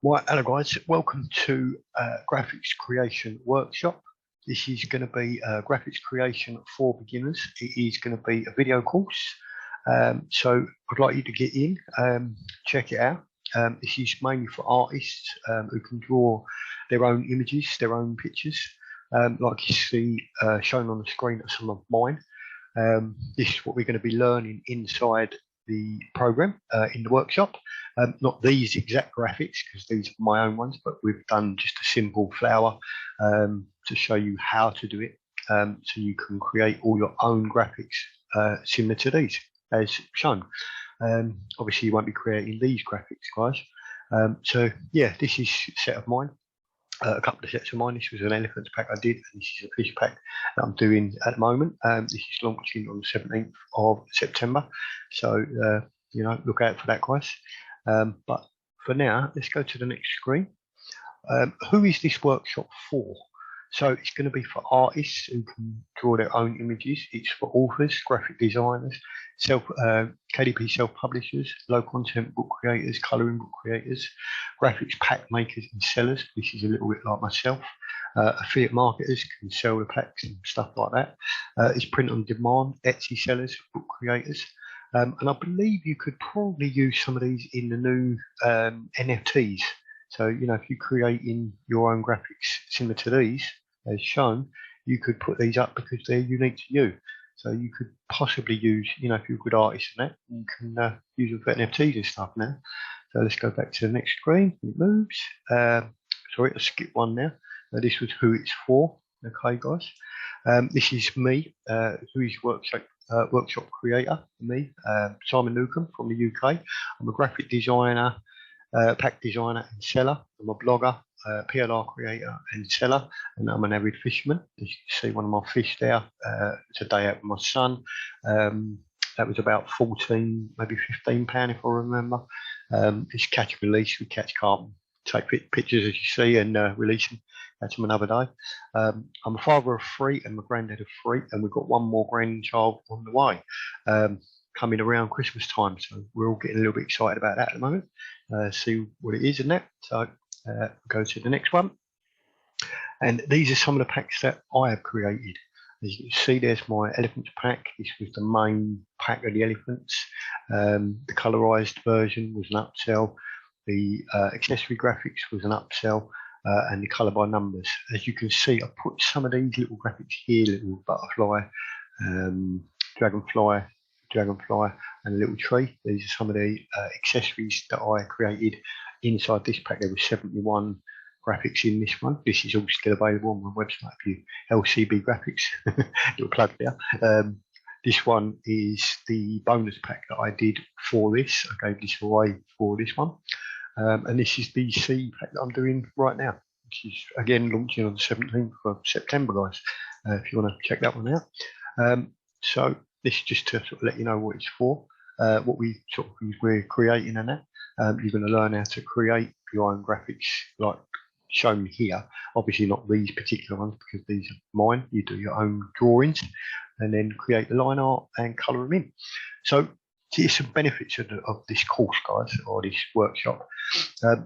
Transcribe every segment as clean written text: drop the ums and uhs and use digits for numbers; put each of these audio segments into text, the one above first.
Right, hello guys, welcome to Graphics Creation Workshop. This is going to be graphics creation for beginners. It is going to be a video course. So I'd like you to get in, check it out. This is mainly for artists who can draw their own images, their own pictures, like you see shown on the screen at some of mine. This is what we're going to be learning inside the program in the workshop. Not these exact graphics, because these are my own ones, but we've done just a simple flower to show you how to do it, so you can create all your own graphics similar to these as shown. Obviously you won't be creating these graphics, guys. So yeah, this is a set of mine. A couple of sets of mine. This was an elephant's pack I did, and this is a fish pack that I'm doing at the moment. This is launching on the 17th of September, so you know, look out for that, guys. But for now, let's go to the next screen. Who is this workshop for? So it's going to be for artists who can draw their own images. It's for authors, graphic designers, KDP self-publishers, low content book creators, colouring book creators, graphics pack makers and sellers. This is a little bit like myself. Affiliate marketers can sell the packs and stuff like that. It's print on demand, Etsy sellers, book creators. And I believe you could probably use some of these in the new NFTs. So, you know, if you're creating your own graphics similar to these, as shown, you could put these up because they're unique to you. So you could possibly use, you know, if you're a good artist and that, you can use them for NFTs and stuff now. So let's go back to the next screen. It moves. Sorry, I'll skip one now. This was who it's for. Okay, guys. This is me, who is workshop creator, me, Simon Newcomb from the UK. I'm a graphic designer, pack designer and seller. I'm a blogger, PLR creator and seller, and I'm an avid fisherman. As you can see one of my fish there. It's a day out with my son. That was about 14, maybe 15 pound if I remember. It's catch and release. We catch carp, take pictures as you see, and release them. Catch them another day. I'm a father of 3 and a granddad of 3, and we've got one more grandchild on the way, coming around Christmas time. So we're all getting a little bit excited about that at the moment. See what it is and that. So go to the next one. And these are some of the packs that I have created. As you can see, there's my elephants pack. This was the main pack of the elephants. The colorized version was an upsell. The accessory graphics was an upsell. And the color by numbers. As you can see, I put some of these little graphics here, little butterfly, dragonfly, and a little tree. These are some of the accessories that I created inside this pack. There were 71 graphics in this one. This is all still available on my website if you LCB graphics. Little plug there. This one is the bonus pack that I did for this. I gave this away for this one. And this is the C pack that I'm doing right now, which is again launching on the 17th of September, guys. If you want to check that one out. So this is just to sort of let you know what it's for, what we're creating and that. You're going to learn how to create your own graphics, like shown here. Obviously not these particular ones because these are mine. You do your own drawings and then create the line art and colour them in. So here's some benefits of this course, guys, or this workshop.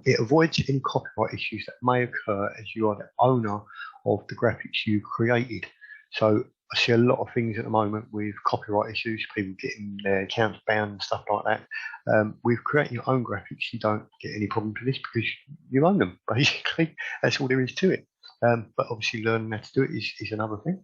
It avoids any copyright issues that may occur as you are the owner of the graphics you created. So I see a lot of things at the moment with copyright issues, people getting their accounts banned and stuff like that. With creating your own graphics, you don't get any problem with this because you own them, basically. That's all there is to it. But obviously learning how to do it is another thing.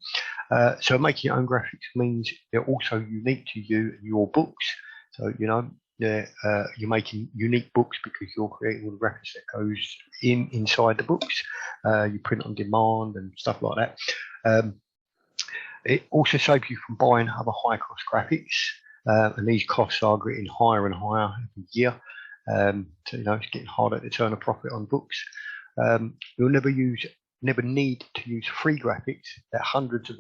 So making your own graphics means they're also unique to you and your books. So, you know, you're making unique books because you're creating all the graphics that goes inside the books. You print on demand and stuff like that. It also saves you from buying other high-cost graphics, and these costs are getting higher and higher every year. So, you know, it's getting harder to turn a profit on books. You'll never need to use free graphics that hundreds of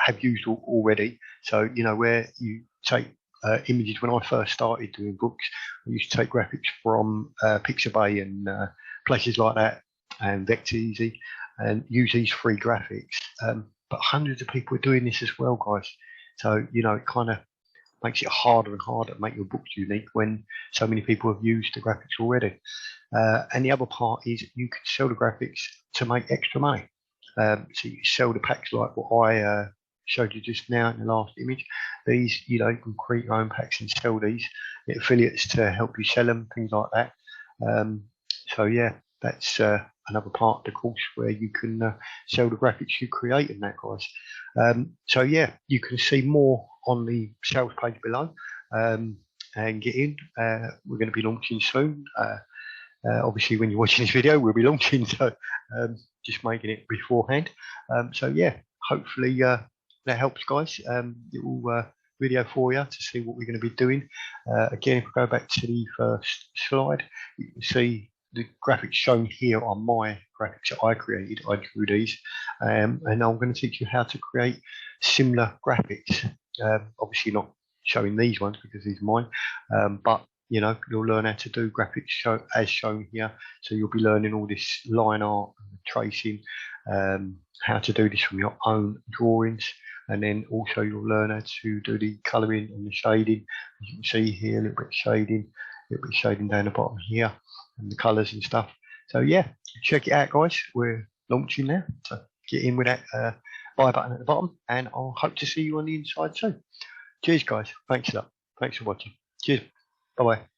have used already. So, you know, where you take images. When I first started doing books, I used to take graphics from Pixabay and places like that, and Vecteezy, and use these free graphics. But hundreds of people are doing this as well, guys. So, you know, it kind of makes it harder and harder to make your books unique when so many people have used the graphics already. And the other part is you can sell the graphics to make extra money. So you sell the packs like what I showed you just now in the last image. These, you know, you can create your own packs and sell these. Get affiliates to help you sell them, things like that. So yeah, that's another part of the course where you can sell the graphics you create in that, guys. So yeah, you can see more on the sales page below, and get in. We're going to be launching soon. Obviously, when you're watching this video, we'll be launching, so just making it beforehand. So yeah, hopefully that helps, guys. Little video for you to see what we're going to be doing. Again, if we go back to the first slide, you can see the graphics shown here are my graphics that I created. I drew these, and I'm going to teach you how to create similar graphics. Obviously not showing these ones because these are mine, but you know, you'll learn how to do graphics as shown here. So you'll be learning all this line art, tracing, how to do this from your own drawings. And then also you'll learn how to do the colouring and the shading. As you can see here, a little bit of shading, down the bottom here, and the colours and stuff. So yeah, check it out, guys. We're launching now. So get in with that buy button at the bottom, and I'll hope to see you on the inside soon. Cheers, guys. Thanks a lot. Thanks for watching. Cheers. Bye-bye.